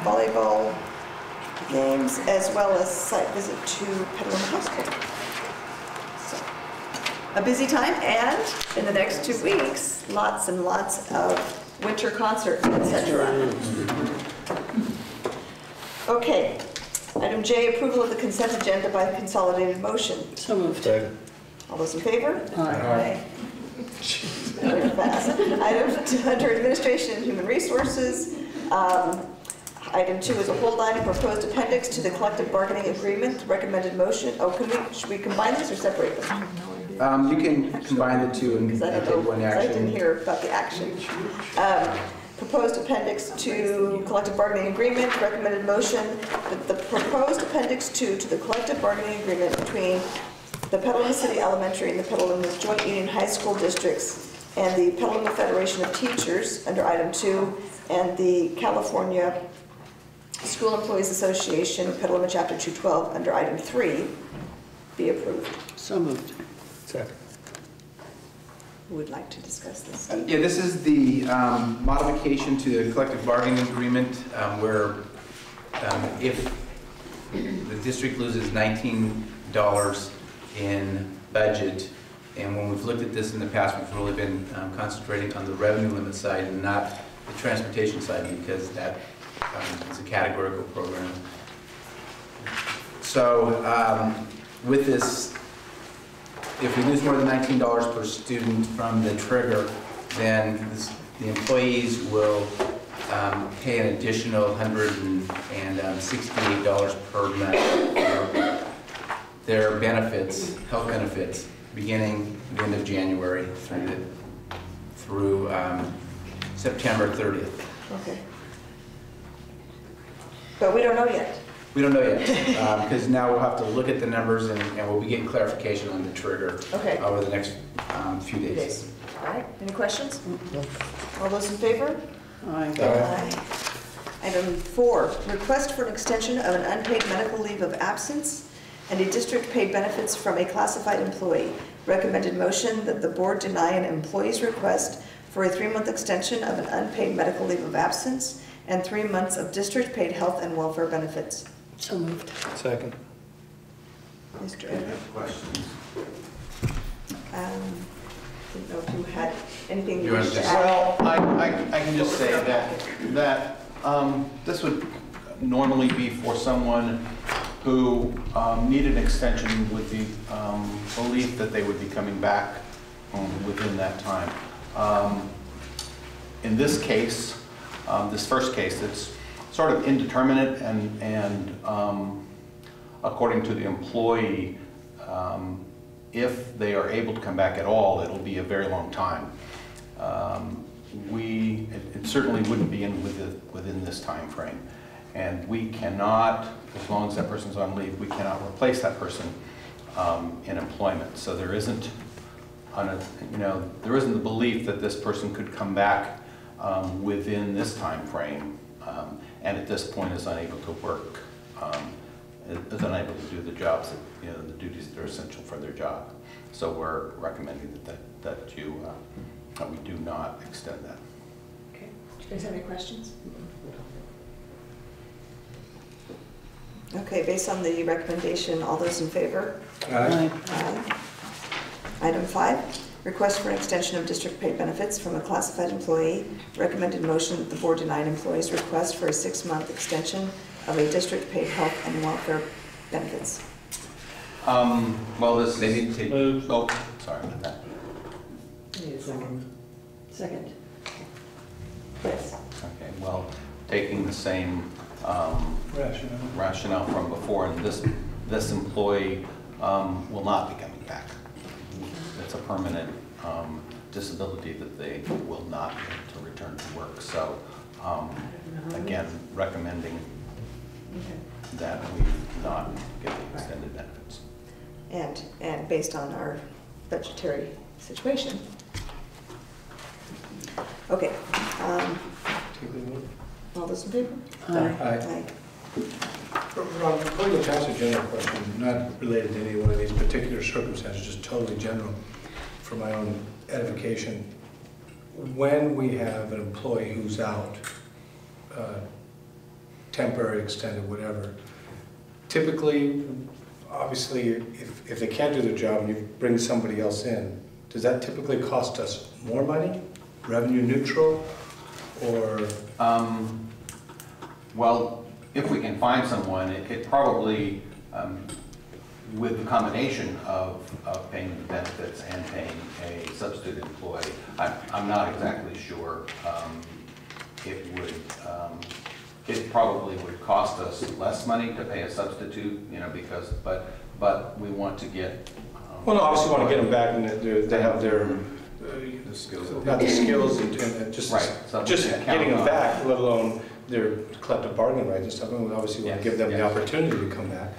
volleyball games, as well as site visit to Petaluma High School. So, a busy time, and in the next 2 weeks, lots and lots of winter concerts, etc. Okay, item J, approval of the consent agenda by consolidated motion. So moved. All those in favor? Aye. Very fast. Item under administration and human resources. Item 2 is a hold item, proposed appendix to the collective bargaining agreement, recommended motion. Oh, should we combine these or separate them? You can combine the two and take one action. I didn't hear about the action. Proposed appendix to collective bargaining agreement, recommended motion that the proposed appendix 2 to the collective bargaining agreement between the Petaluma City Elementary and the Petaluma Joint Union High School Districts and the Petaluma Federation of Teachers under item 2 and the California School Employees Association, Petaluma Chapter 212 under item 3 be approved. So moved. Second. Who would like to discuss this? Yeah, this is the modification to the collective bargaining agreement where if the district loses $19 in budget, and when we've looked at this in the past, we've really been concentrating on the revenue limit side and not the transportation side, because that is a categorical program. So with this, if we lose more than $19 per student from the trigger, then the employees will pay an additional $168 per month for their benefits, health benefits, beginning the end of January through September 30th. Okay. But we don't know yet. We don't know yet, because now we'll have to look at the numbers and we'll be getting clarification on the trigger over the next few days. All right, any questions? All those in favor? Aye. Aye. Item 4, request for an extension of an unpaid medical leave of absence and a district paid benefits from a classified employee. Recommended motion that the board deny an employee's request for a 3-month extension of an unpaid medical leave of absence and 3 months of district paid health and welfare benefits. So moved. Second. Mr. Edwards? Questions? Didn't know if you had anything you You wish to want to add. Well, I can just say that this would normally be for someone who needed an extension with the belief that they would be coming back within that time. In this case, this first case, it's sort of indeterminate, and according to the employee, if they are able to come back at all, it'll be a very long time. It certainly wouldn't be within this time frame, and we cannot, as long as that person's on leave, we cannot replace that person in employment. So there isn't, there isn't the belief that this person could come back within this time frame, and at this point is unable to work, is unable to do the jobs that, the duties that are essential for their job. So we're recommending that we do not extend that. Okay. Do you guys have any questions? Okay, based on the recommendation, all those in favor? Aye. Aye. Item 5, request for an extension of district paid benefits from a classified employee. Recommended motion that the board deny an employee's request for a 6-month extension of a district paid health and welfare benefits. Well, They need to take. Oh, sorry about that. Need a second. Second. Yes. Okay, well, taking the same rationale from before, and this employee will not be coming back. It's a permanent disability that they will not be able to return to work. So, again, recommending that we not get the extended benefits. And based on our budgetary situation. Okay. All those in favor? Aye. Ron, going to ask a general question, not related to any one of these particular circumstances, just totally general for my own edification. When we have an employee who's out temporary, extended, whatever. Typically, obviously, if they can't do their job and you bring somebody else in, does that typically cost us more money, revenue neutral, or? Well, if we can find someone, it probably, with the combination of paying the benefits and paying a substitute employee, I'm not exactly sure. It probably would cost us less money to pay a substitute, you know, because, but we want to get. Well, no, obviously want to get them back and they have their, not the skills and just, Right. So just account getting them on- back, let alone their collective bargaining rights and stuff. And we obviously want to give them the opportunity to come back.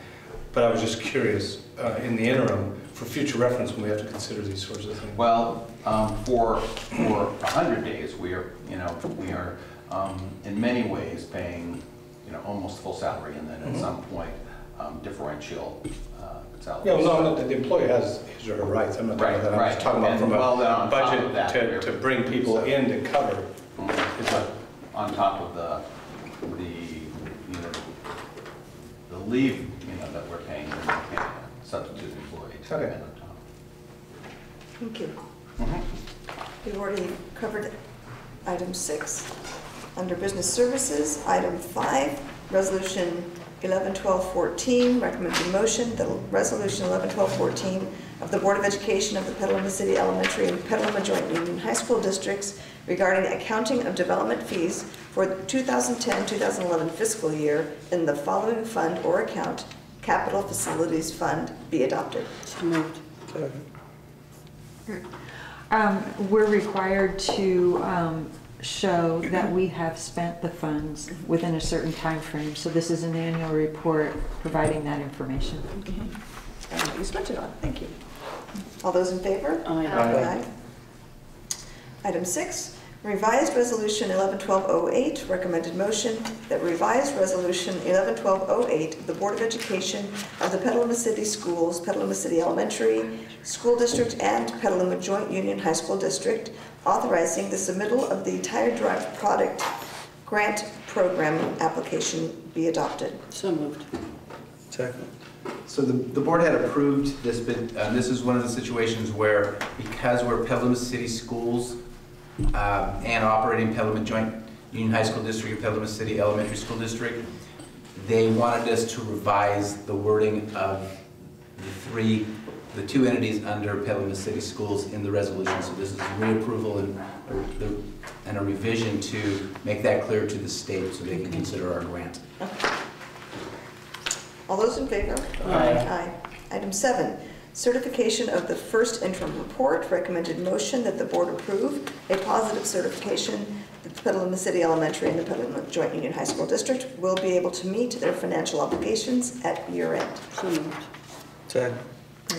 But I was just curious, in the interim, for future reference, when we have to consider these sorts of things. Well, for 100 days, we are in many ways paying, you know, almost full salary, and then at some point differential salary. Yeah, well, no, the employee has his or her rights. I'm not talking about that. I'm just talking about from a budget to bring people in to cover. On top of the you know, the leave, you know, that we're paying, and we're paying a substitute employee to come in on top. Thank you. We've already covered item 6. Under business services, item 5, resolution 111214, recommended motion that resolution 111214 of the Board of Education of the Petaluma City Elementary and Petaluma Joint Union High School Districts regarding accounting of development fees for the 2010-2011 fiscal year in the following fund or account, Capital Facilities Fund, be adopted. So moved. We're required to show that we have spent the funds within a certain time frame. So this is an annual report providing that information. And what you spent it on. Thank you. All those in favor? Aye. Aye. Item 6, revised resolution 111208, recommended motion that revised resolution 111208 of the Board of Education of the Petaluma City Schools, Petaluma City Elementary School District and Petaluma Joint Union High School District, authorizing the submittal of the tire-derived product grant program application be adopted. So moved. Second. So the board had approved this, but this is one of the situations where, because we're Petaluma City Schools and operating Petaluma Joint Union High School District and Petaluma City Elementary School District, they wanted us to revise the wording of the two entities under Petaluma City Schools in the resolution. So this is reapproval and a revision to make that clear to the state so they can consider our grant. All those in favor? Aye. Item 7, certification of the first interim report. Recommended motion that the board approve a positive certification that the Petaluma City Elementary and the Petaluma Joint Union High School District will be able to meet their financial obligations at year end. So moved. Second.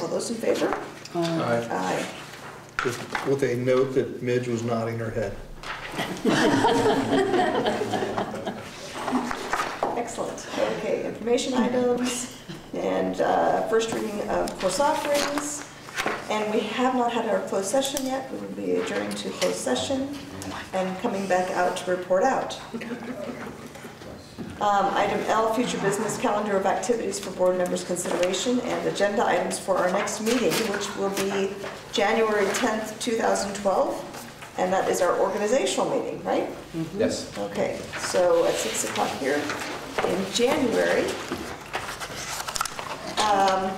All those in favor? Aye. Aye. Just with a note that Midge was nodding her head. Excellent. Okay, information items and first reading of course offerings. And we have not had our closed session yet. We will be adjourning to closed session and coming back out to report out. Item L, future business calendar of activities for board members' consideration and agenda items for our next meeting, which will be January 10th, 2012. And that is our organizational meeting, right? Yes. Okay, so at 6 o'clock here in January.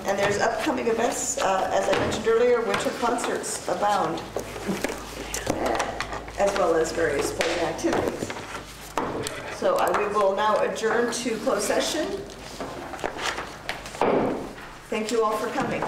And there's upcoming events, as I mentioned earlier, winter concerts abound, as well as various sporting activities. So we will now adjourn to closed session. Thank you all for coming.